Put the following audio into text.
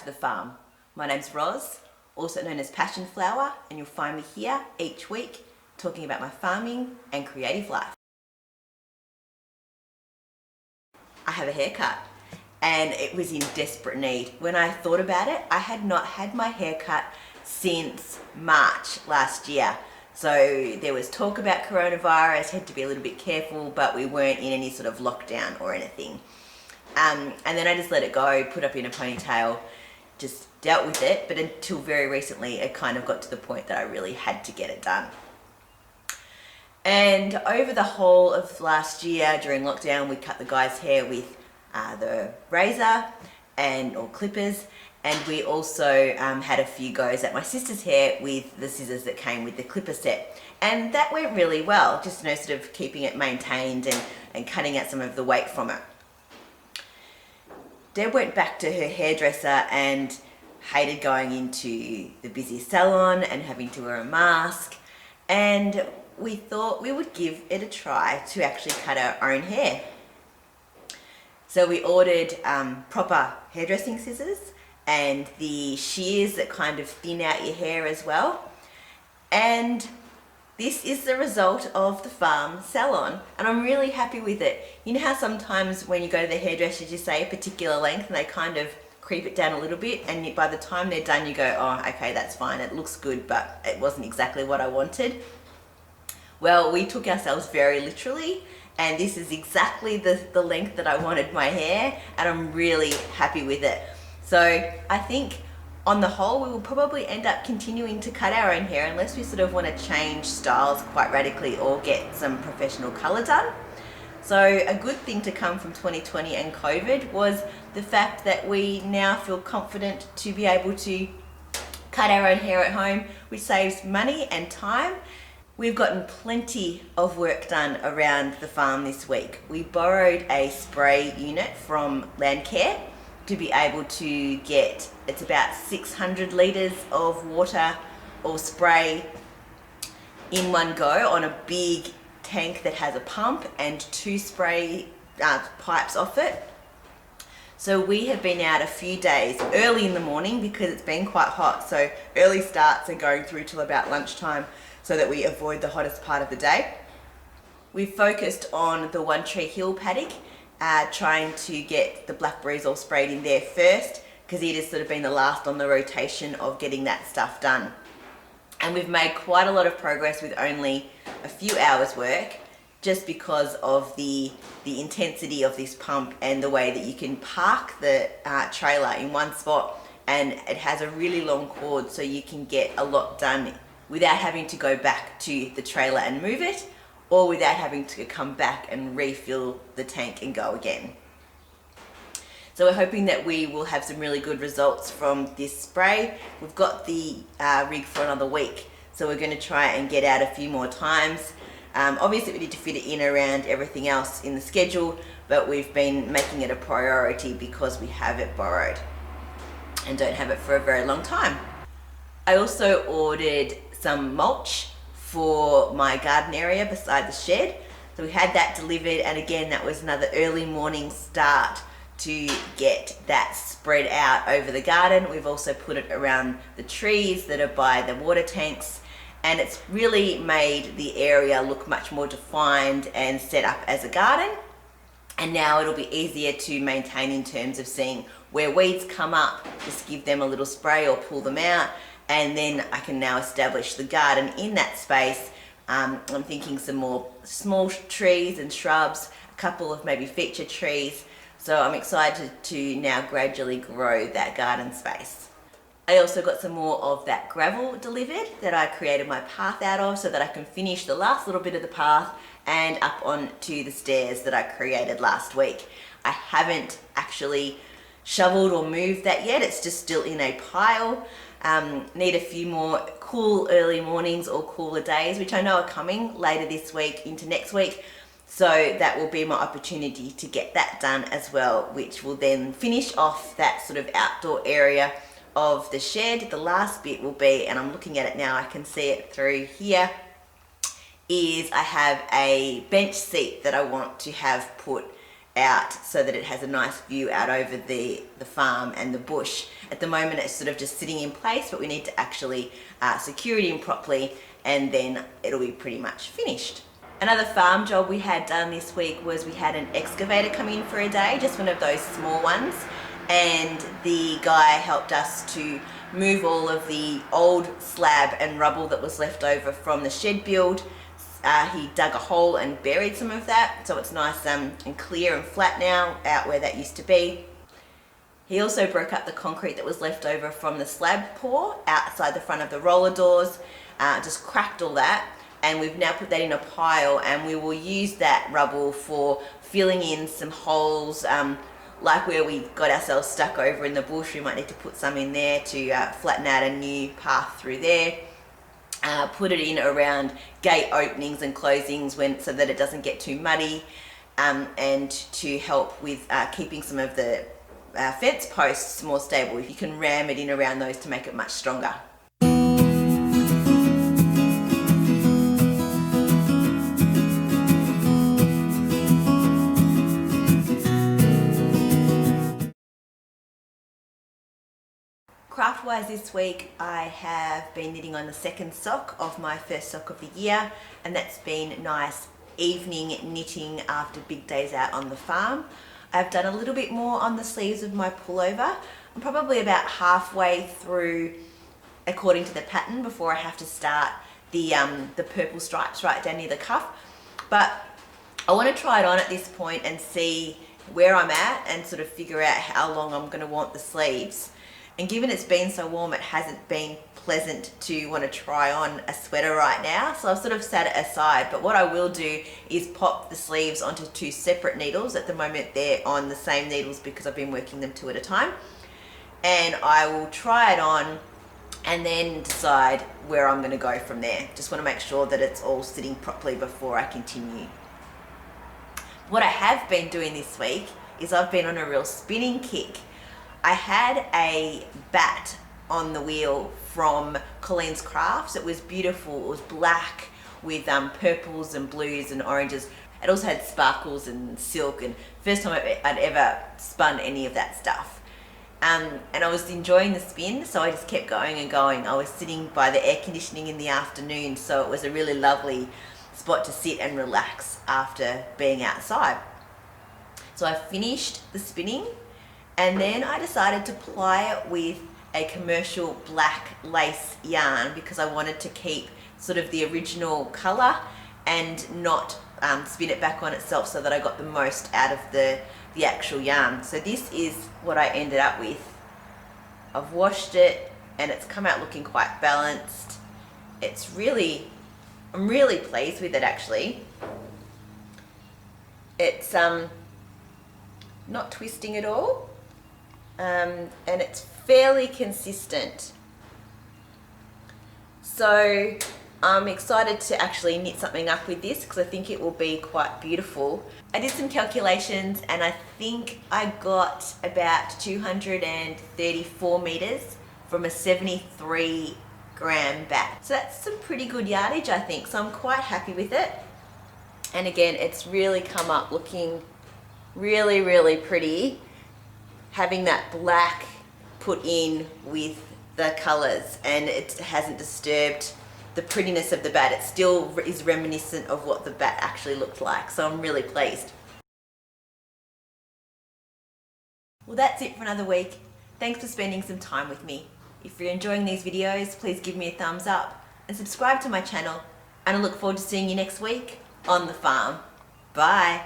to the farm. My name's Roz, also known as Passion Flower, and you'll find me here each week talking about my farming and creative life. I have a haircut and it was in desperate need. When I thought about it, I had not had my haircut since March last year. So there was talk about coronavirus, had to be a little bit careful, but we weren't in any sort of lockdown or anything. And then I just let it go, put up in a ponytail, just dealt with it. But until very recently, it kind of got to the point that I really had to get it done. And over the whole of last year during lockdown, we cut the guy's hair with the razor or clippers. And we also had a few goes at my sister's hair with the scissors that came with the clipper set. And that went really well, just sort of keeping it maintained and cutting out some of the weight from it. Deb went back to her hairdresser and hated going into the busy salon and having to wear a mask. And we thought we would give it a try to actually cut our own hair. So we ordered proper hairdressing scissors and the shears that kind of thin out your hair as well. And this is the result of the farm salon, and I'm really happy with it. You know how sometimes when you go to the hairdressers you say a particular length and they kind of creep it down a little bit, and by the time they're done you go, oh okay, that's fine, it looks good, but it wasn't exactly what I wanted. Well, we took ourselves very literally, and this is exactly the length that I wanted my hair, and I'm really happy with it. So I think on the whole, we will probably end up continuing to cut our own hair unless we sort of want to change styles quite radically or get some professional colour done. So a good thing to come from 2020 and COVID was the fact that we now feel confident to be able to cut our own hair at home, which saves money and time. We've gotten plenty of work done around the farm this week. We borrowed a spray unit from Landcare to be able to get, it's about 600 litres of water or spray in one go on a big tank that has a pump and 2 spray pipes off it. So we have been out a few days early in the morning because it's been quite hot, so early starts and going through till about lunchtime so that we avoid the hottest part of the day. We've focused on the One Tree Hill paddock, trying to get the blackberries all sprayed in there first because it has sort of been the last on the rotation of getting that stuff done. And we've made quite a lot of progress with only a few hours work just because of the intensity of this pump and the way that you can park the trailer in one spot, and it has a really long cord so you can get a lot done without having to go back to the trailer and move it, or without having to come back and refill the tank and go again. So we're hoping that we will have some really good results from this spray. We've got the rig for another week, so we're going to try and get out a few more times. Obviously we need to fit it in around everything else in the schedule, but we've been making it a priority because we have it borrowed and don't have it for a very long time. I also ordered some mulch for my garden area beside the shed. So we had that delivered, and again that was another early morning start to get that spread out over the garden. We've also put it around the trees that are by the water tanks, and it's really made the area look much more defined and set up as a garden. And now it'll be easier to maintain in terms of seeing where weeds come up, just give them a little spray or pull them out. And then I can now establish the garden in that space. I'm thinking some more small trees and shrubs, a couple of maybe feature trees. So I'm excited to now gradually grow that garden space. I also got some more of that gravel delivered that I created my path out of so that I can finish the last little bit of the path and up onto the stairs that I created last week. I haven't actually shoveled or moved that yet, it's just still in a pile. Need a few more cool early mornings or cooler days, which I know are coming later this week into next week. So that will be my opportunity to get that done as well, which will then finish off that sort of outdoor area of the shed. The last bit will be, and I'm looking at it now, I can see it through here, is I have a bench seat that I want to have put out so that it has a nice view out over the farm and the bush. At the moment it's sort of just sitting in place, but we need to actually secure it in properly, and then it'll be pretty much finished. Another farm job we had done this week was we had an excavator come in for a day, just one of those small ones, and the guy helped us to move all of the old slab and rubble that was left over from the shed build. He dug a hole and buried some of that, so it's nice and clear and flat now out where that used to be. He also broke up the concrete that was left over from the slab pour outside the front of the roller doors, just cracked all that, and we've now put that in a pile, and we will use that rubble for filling in some holes, like where we got ourselves stuck over in the bush. We might need to put some in there to flatten out a new path through there. Put it in around gate openings and closings so that it doesn't get too muddy, and to help with keeping some of the fence posts more stable. You can ram it in around those to make it much stronger. Craft-wise this week, I have been knitting on the second sock of my first sock of the year, and that's been nice evening knitting after big days out on the farm. I've done a little bit more on the sleeves of my pullover. I'm probably about halfway through according to the pattern before I have to start the purple stripes right down near the cuff, but I want to try it on at this point and see where I'm at and sort of figure out how long I'm going to want the sleeves. And given it's been so warm, it hasn't been pleasant to want to try on a sweater right now, so I've sort of set it aside. But what I will do is pop the sleeves onto two separate needles. At the moment they're on the same needles because I've been working them two at a time, and I will try it on and then decide where I'm going to go from there. Just want to make sure that it's all sitting properly before I continue. What I have been doing this week is I've been on a real spinning kick. I had a bat on the wheel from Colleen's Crafts. It was beautiful. It was black with purples and blues and oranges. It also had sparkles and silk, and first time I'd ever spun any of that stuff. And I was enjoying the spin, so I just kept going and going. I was sitting by the air conditioning in the afternoon, so it was a really lovely spot to sit and relax after being outside. So I finished the spinning, and then I decided to ply it with a commercial black lace yarn because I wanted to keep sort of the original colour and not spin it back on itself, so that I got the most out of the actual yarn. So this is what I ended up with. I've washed it and it's come out looking quite balanced. I'm really pleased with it actually. It's not twisting at all. And it's fairly consistent. So I'm excited to actually knit something up with this because I think it will be quite beautiful. I did some calculations and I think I got about 234 meters from a 73 gram bat. So that's some pretty good yardage, I think. So I'm quite happy with it. And again, it's really come up looking really, really pretty, having that black put in with the colors, and it hasn't disturbed the prettiness of the bat. It still is reminiscent of what the bat actually looked like, so I'm really pleased. Well, that's it for another week. Thanks for spending some time with me. If you're enjoying these videos, please give me a thumbs up and subscribe to my channel, and I look forward to seeing you next week on the farm. Bye.